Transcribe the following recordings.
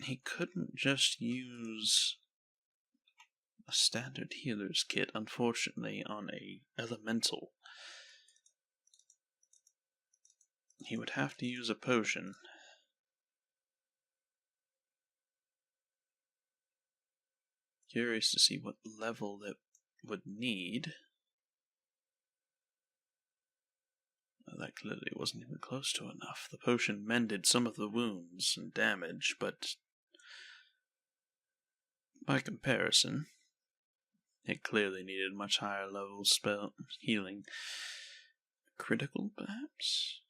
he couldn't just use a standard healer's kit, unfortunately, on a elemental. He would have to use a potion. Curious to see what level that would need. That clearly wasn't even close to enough. The potion mended some of the wounds and damage, but by comparison, it clearly needed much higher level spell healing. Critical, perhaps?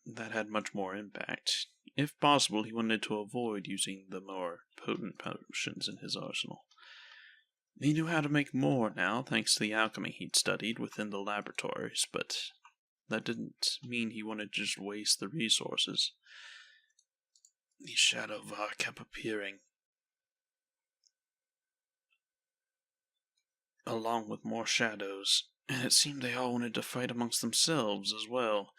That had much more impact. If possible, he wanted to avoid using the more potent potions in his arsenal. He knew how to make more now, thanks to the alchemy he'd studied within the laboratories, but that didn't mean he wanted to just waste the resources. The shadow var kept appearing, along with more shadows, and it seemed they all wanted to fight amongst themselves as well.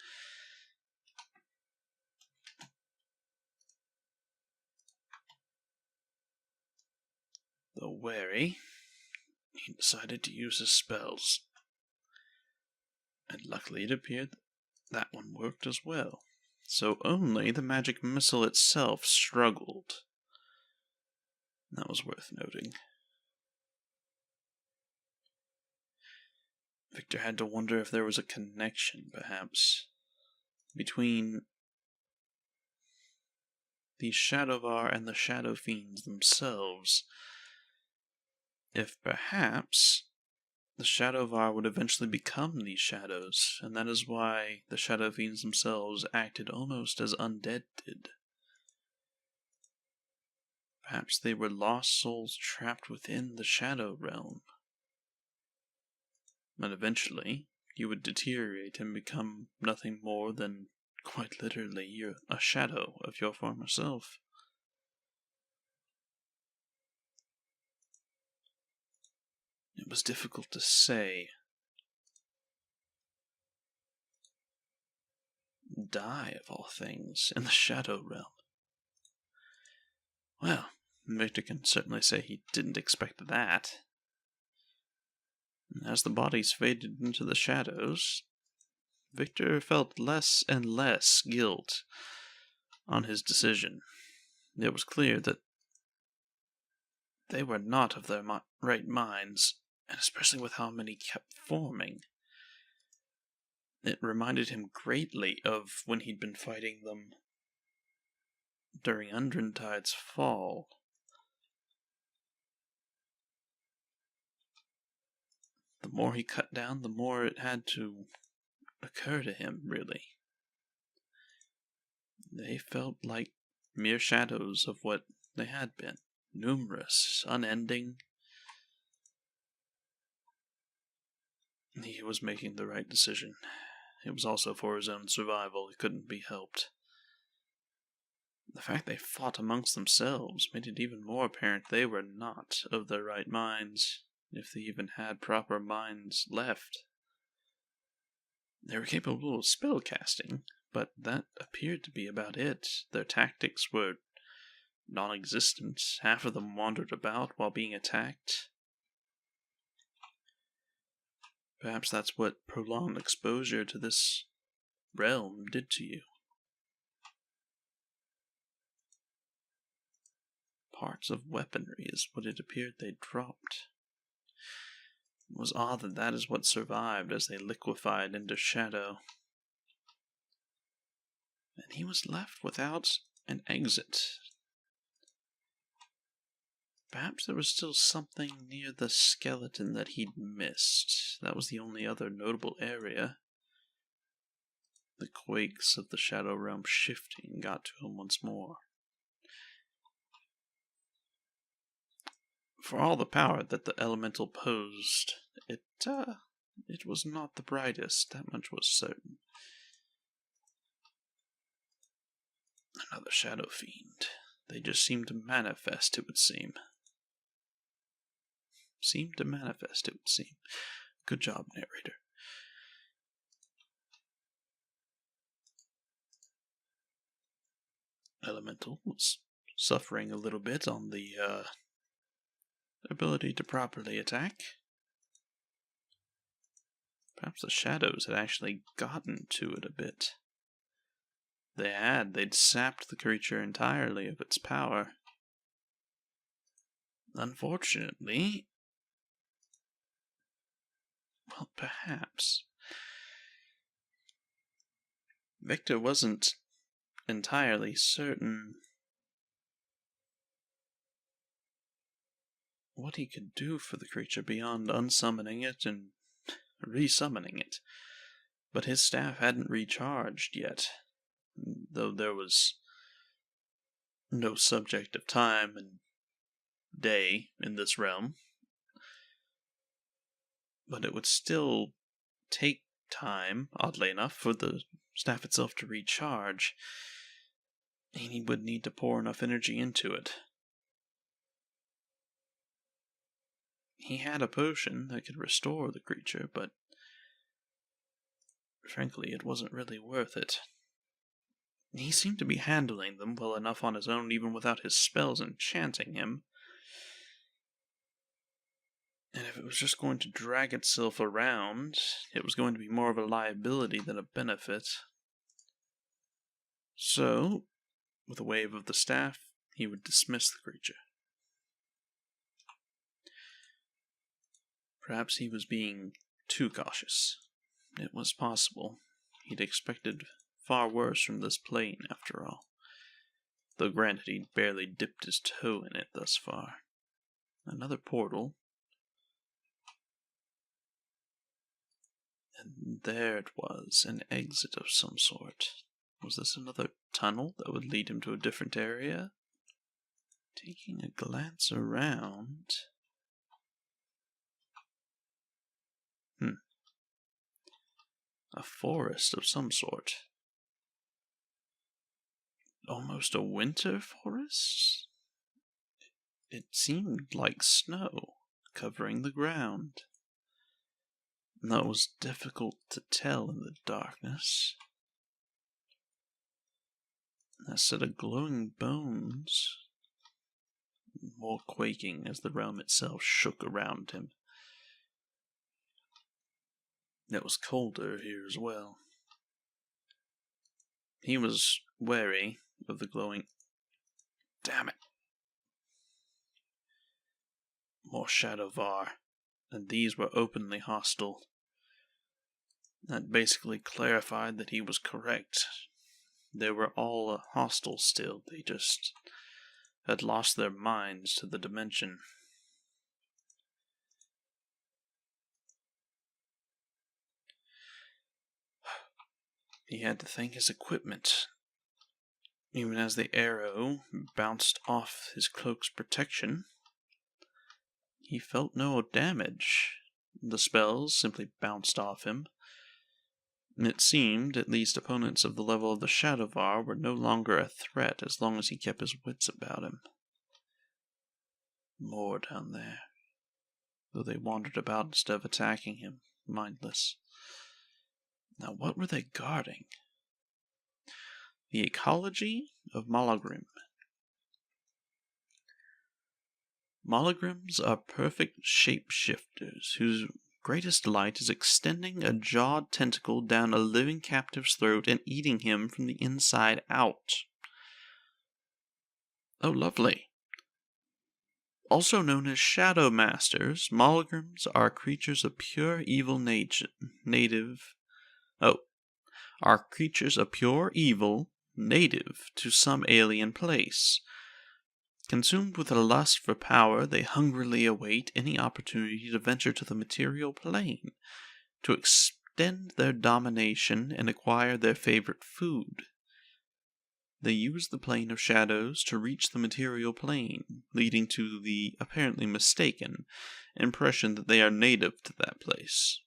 Though wary, he decided to use his spells. And luckily it appeared that one worked as well. So only the magic missile itself struggled. That was worth noting. Victor had to wonder if there was a connection, perhaps, between the Shadowvar and the Shadow Fiends themselves. If perhaps the Shadowvar would eventually become these shadows, and that is why the Shadow Fiends themselves acted almost as undead did. Perhaps they were lost souls trapped within the Shadow Realm. And eventually, you would deteriorate and become nothing more than, quite literally, a shadow of your former self. It was difficult to say. Die, of all things, in the Shadow Realm. Well, Victor can certainly say he didn't expect that. As the bodies faded into the shadows, Victor felt less and less guilt on his decision. It was clear that they were not of their right minds, and especially with how many kept forming. It reminded him greatly of when he'd been fighting them during Undrentide's fall. The more he cut down, the more it had to occur to him, really. They felt like mere shadows of what they had been. Numerous, unending. He was making the right decision. It was also for his own survival. It couldn't be helped. The fact they fought amongst themselves made it even more apparent they were not of their right minds, if they even had proper minds left. They were capable of spellcasting, but that appeared to be about it. Their tactics were non-existent. Half of them wandered about while being attacked. Perhaps that's what prolonged exposure to this realm did to you. Parts of weaponry is what it appeared they dropped. It was odd that that is what survived as they liquefied into shadow. And he was left without an exit. Perhaps there was still something near the skeleton that he'd missed. That was the only other notable area. The quakes of the Shadow Realm shifting got to him once more. For all the power that the elemental posed, it was not the brightest, that much was certain. Another Shadow Fiend. They just seemed to manifest, it would seem. Good job, narrator. elemental was suffering a little bit on the ability to properly attack. Perhaps the shadows had actually gotten to it a bit. They'd sapped the creature entirely of its power. Unfortunately, well, perhaps. Victor wasn't entirely certain what he could do for the creature beyond unsummoning it and resummoning it. But his staff hadn't recharged yet, though there was no subject of time and day in this realm. But it would still take time, oddly enough, for the staff itself to recharge, and he would need to pour enough energy into it. He had a potion that could restore the creature, but frankly, it wasn't really worth it. He seemed to be handling them well enough on his own, even without his spells enchanting him. And if it was just going to drag itself around, it was going to be more of a liability than a benefit. So, with a wave of the staff, he would dismiss the creature. Perhaps he was being too cautious. It was possible. He'd expected far worse from this plane, after all. Though granted, he'd barely dipped his toe in it thus far. Another portal. And there it was, an exit of some sort. Was this another tunnel that would lead him to a different area? Taking a glance around... A forest of some sort. Almost a winter forest? It seemed like snow covering the ground. That was difficult to tell in the darkness. A set of glowing bones, more quaking as the realm itself shook around him. It was colder here as well. He was wary of the glowing... Damn it! More Shadowvar, and these were openly hostile. That basically clarified that he was correct. They were all hostile still, they just had lost their minds to the dimension. He had to thank his equipment. Even as the arrow bounced off his cloak's protection, he felt no damage. The spells simply bounced off him. It seemed, at least, opponents of the level of the Shadowvar were no longer a threat as long as he kept his wits about him. More down there, though they wandered about instead of attacking him, mindless. Now what were they guarding? The ecology of Malagrim. Malagrims are perfect shapeshifters whose greatest delight is extending a jawed tentacle down a living captive's throat and eating him from the inside out. Oh, lovely. Also known as Shadow Masters, Malagrims are creatures of pure evil native to some alien place. Consumed with a lust for power, they hungrily await any opportunity to venture to the material plane, to extend their domination and acquire their favorite food. They use the plane of shadows to reach the material plane, leading to the apparently mistaken impression that they are native to that place.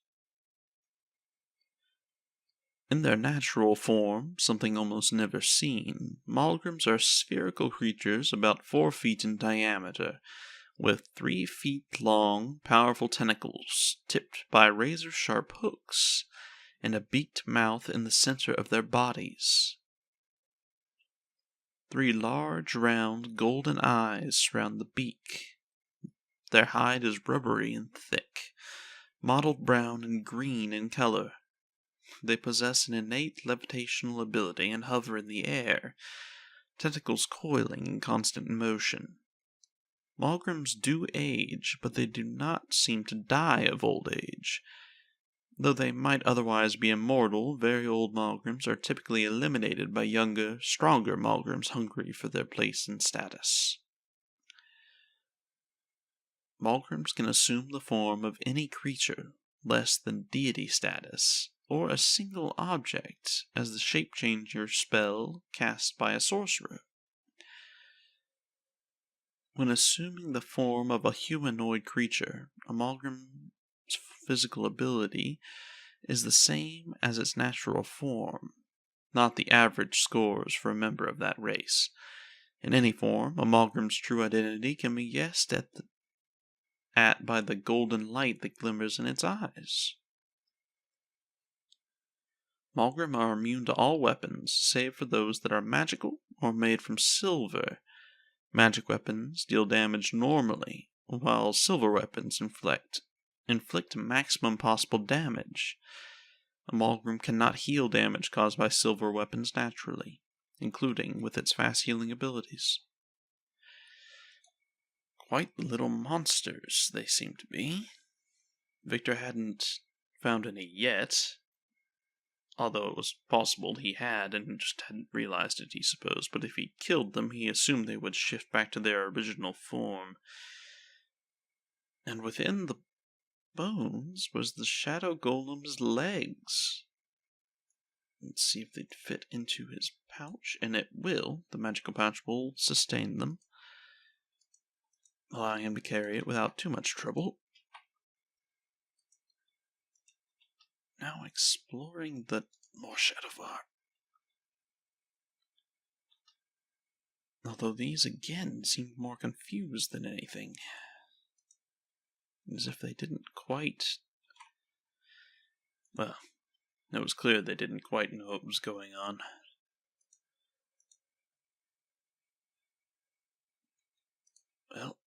In their natural form, something almost never seen, Malagrims are spherical creatures about 4 feet in diameter, with 3 feet long, powerful tentacles tipped by razor-sharp hooks, and a beaked mouth in the center of their bodies. 3 large, round, golden eyes surround the beak. Their hide is rubbery and thick, mottled brown and green in color. They possess an innate levitational ability and hover in the air, tentacles coiling in constant motion. Malgrims do age, but they do not seem to die of old age. Though they might otherwise be immortal, very old Malgrims are typically eliminated by younger, stronger Malgrims hungry for their place and status. Malgrims can assume the form of any creature less than deity status, or a single object as the shape changer spell cast by a sorcerer. When assuming the form of a humanoid creature, a Malgrim's physical ability is the same as its natural form, not the average scores for a member of that race. In any form, a Malgrim's true identity can be guessed at by the golden light that glimmers in its eyes. Malgrim are immune to all weapons, save for those that are magical or made from silver. Magic weapons deal damage normally, while silver weapons inflict maximum possible damage. A Malgrim cannot heal damage caused by silver weapons naturally, including with its fast healing abilities. Quite little monsters they seem to be. Victor hadn't found any yet, although it was possible he had and just hadn't realized it, he supposed. But if he killed them, he assumed they would shift back to their original form. And within the bones was the Shadow Golem's legs. Let's see if they'd fit into his pouch, and it will. The magical pouch will sustain them, allowing him to carry it without too much trouble. Now exploring the more Shadowvar. Although these again seemed more confused than anything. As if they didn't quite... Well, it was clear they didn't quite know what was going on. Well,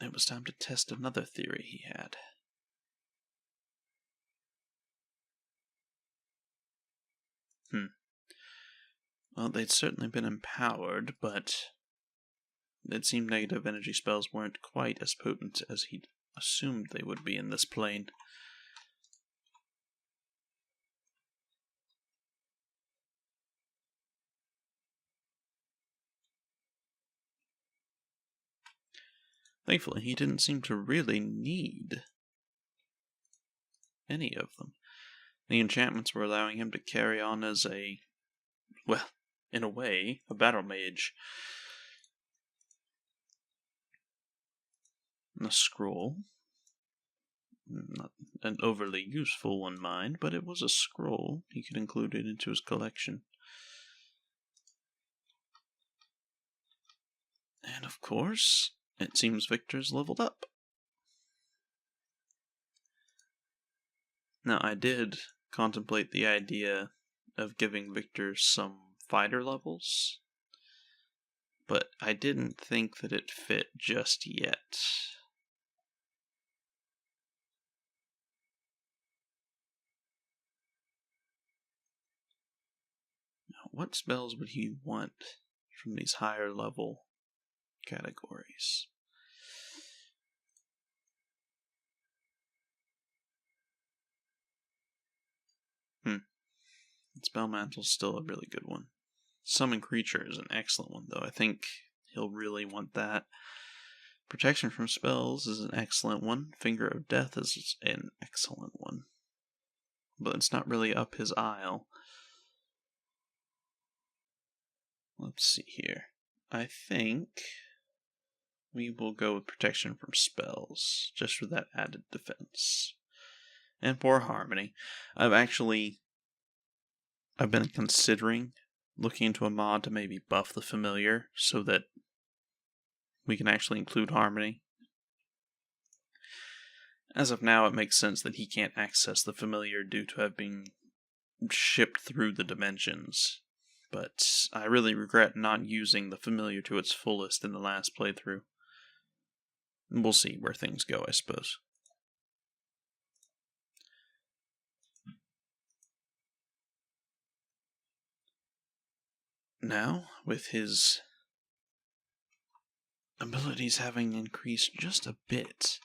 it was time to test another theory he had. Well, they'd certainly been empowered, but it seemed negative energy spells weren't quite as potent as he'd assumed they would be in this plane. Thankfully, he didn't seem to really need any of them. The enchantments were allowing him to carry on as well, in a way, a battle mage. A scroll. Not an overly useful one, mind, but it was a scroll. He could include it into his collection. And of course, it seems Victor's leveled up. Now, I did contemplate the idea of giving Victor some fighter levels, but I didn't think that it fit just yet. Now, what spells would he want from these higher level categories? Spell Mantle's still a really good one. Summon Creature is an excellent one, though. I think he'll really want that. Protection from Spells is an excellent one. Finger of Death is an excellent one. But it's not really up his aisle. Let's see here. I think we will go with Protection from Spells, just for that added defense. And for Harmony. I've been considering looking into a mod to maybe buff the familiar so that we can actually include Harmony. As of now, it makes sense that he can't access the familiar due to have been shipped through the dimensions. but I really regret not using the familiar to its fullest in the last playthrough. We'll see where things go, I suppose. Now, with his abilities having increased just a bit,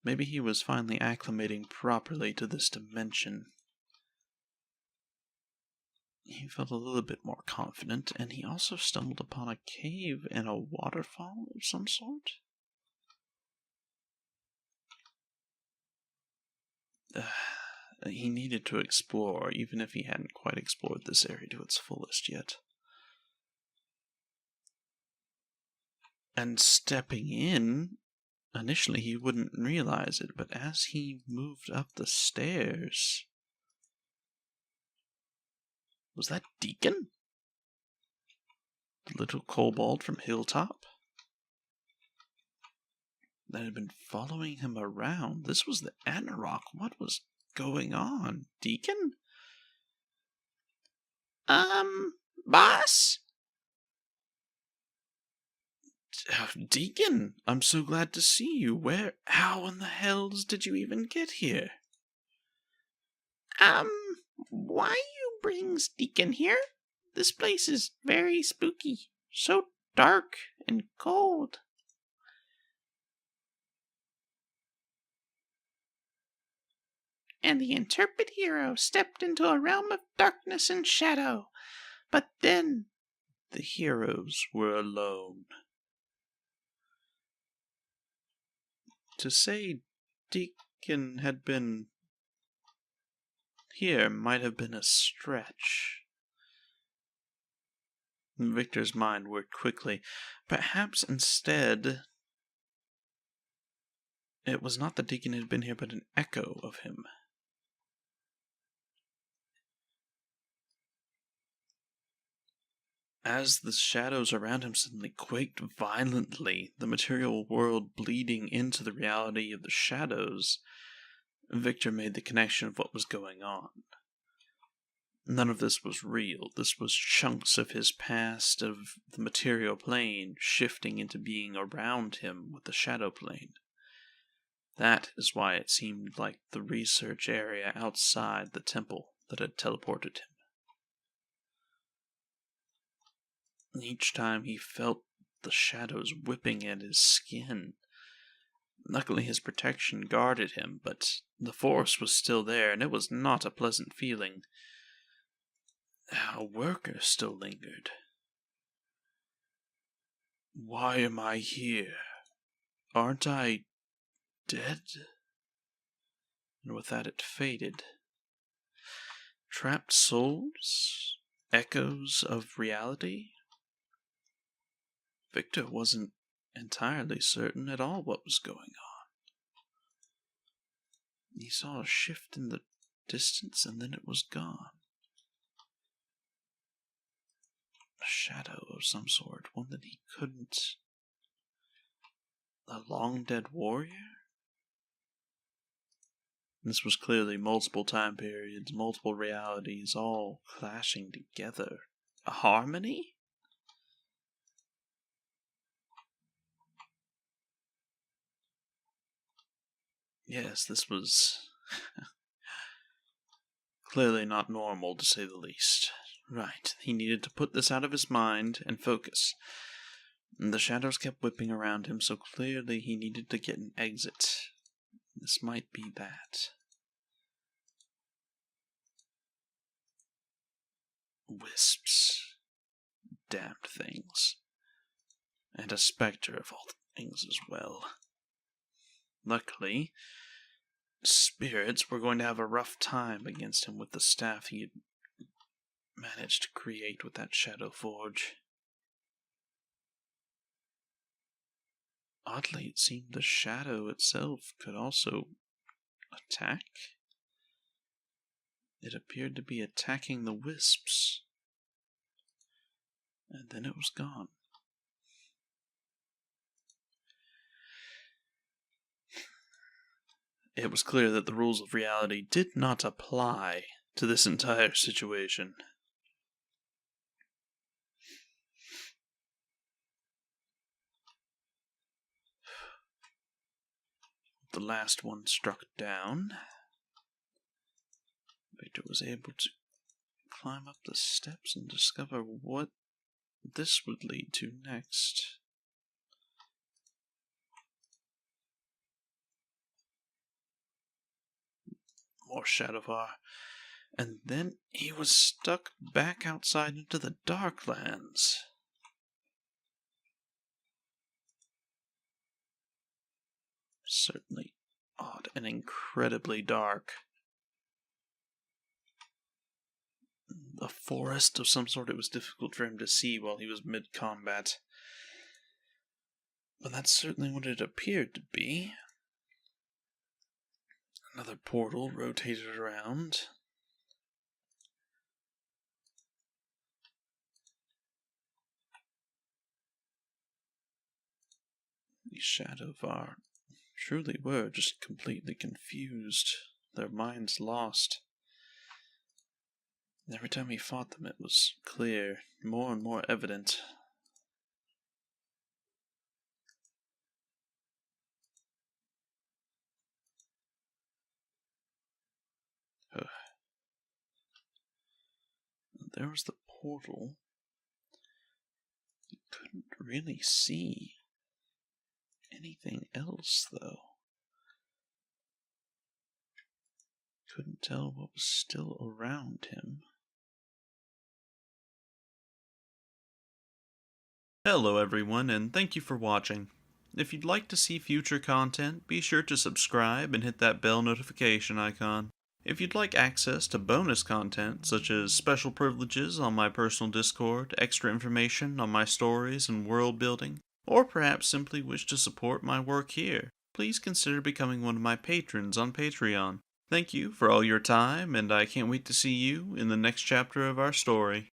maybe he was finally acclimating properly to this dimension. He felt a little bit more confident, and he also stumbled upon a cave and a waterfall of some sort. He needed to explore, even if he hadn't quite explored this area to its fullest yet. And stepping in, initially he wouldn't realize it, but as he moved up the stairs... Was that Deacon? The little kobold from Hilltop? That had been following him around. This was the Anarok. What was going on? Deacon? Boss? Deacon, I'm so glad to see you. How in the hells did you even get here? Why you brings Deacon here? This place is very spooky. So dark and cold. And the intrepid hero stepped into a realm of darkness and shadow. But then... The heroes were alone. To say Deacon had been here might have been a stretch. Victor's mind worked quickly. Perhaps instead, it was not that Deacon had been here, but an echo of him. As the shadows around him suddenly quaked violently, the material world bleeding into the reality of the shadows, Victor made the connection of what was going on. None of this was real. This was chunks of his past, of the material plane, shifting into being around him with the shadow plane. That is why it seemed like the research area outside the temple that had teleported him. Each time he felt the shadows whipping at his skin. Luckily his protection guarded him, but the force was still there, and it was not a pleasant feeling. A worker still lingered. Why am I here? Aren't I dead? And with that it faded. Trapped souls? Echoes of reality? Victor wasn't entirely certain at all what was going on. He saw a shift in the distance, and then it was gone. A shadow of some sort, one that he couldn't... A long-dead warrior? This was clearly multiple time periods, multiple realities, all clashing together. A harmony? Yes, this was clearly not normal, to say the least. Right, he needed to put this out of his mind and focus. The shadows kept whipping around him, so clearly he needed to get an exit. This might be that. Wisps. Damned things. And a spectre of all things as well. Luckily, spirits were going to have a rough time against him with the staff he had managed to create with that shadow forge. Oddly, it seemed the shadow itself could also attack. It appeared to be attacking the wisps. And then it was gone. It was clear that the rules of reality did not apply to this entire situation. the last one struck down, Victor was able to climb up the steps and discover what this would lead to next. More Shadowvar. And then he was stuck back outside into the Darklands. Certainly odd and incredibly dark. A forest of some sort. It was difficult for him to see while he was mid-combat. But that's certainly what it appeared to be. Another portal rotated around. The Shadowvar truly were just completely confused, their minds lost. Every time he fought them, it was clear, more and more evident. There was the portal. He couldn't really see anything else, though. Couldn't tell what was still around him. Hello everyone, and thank you for watching. If you'd like to see future content, be sure to subscribe and hit that bell notification icon. If you'd like access to bonus content, such as special privileges on my personal Discord, extra information on my stories and world building, or perhaps simply wish to support my work here, please consider becoming one of my patrons on Patreon. Thank you for all your time, and I can't wait to see you in the next chapter of our story.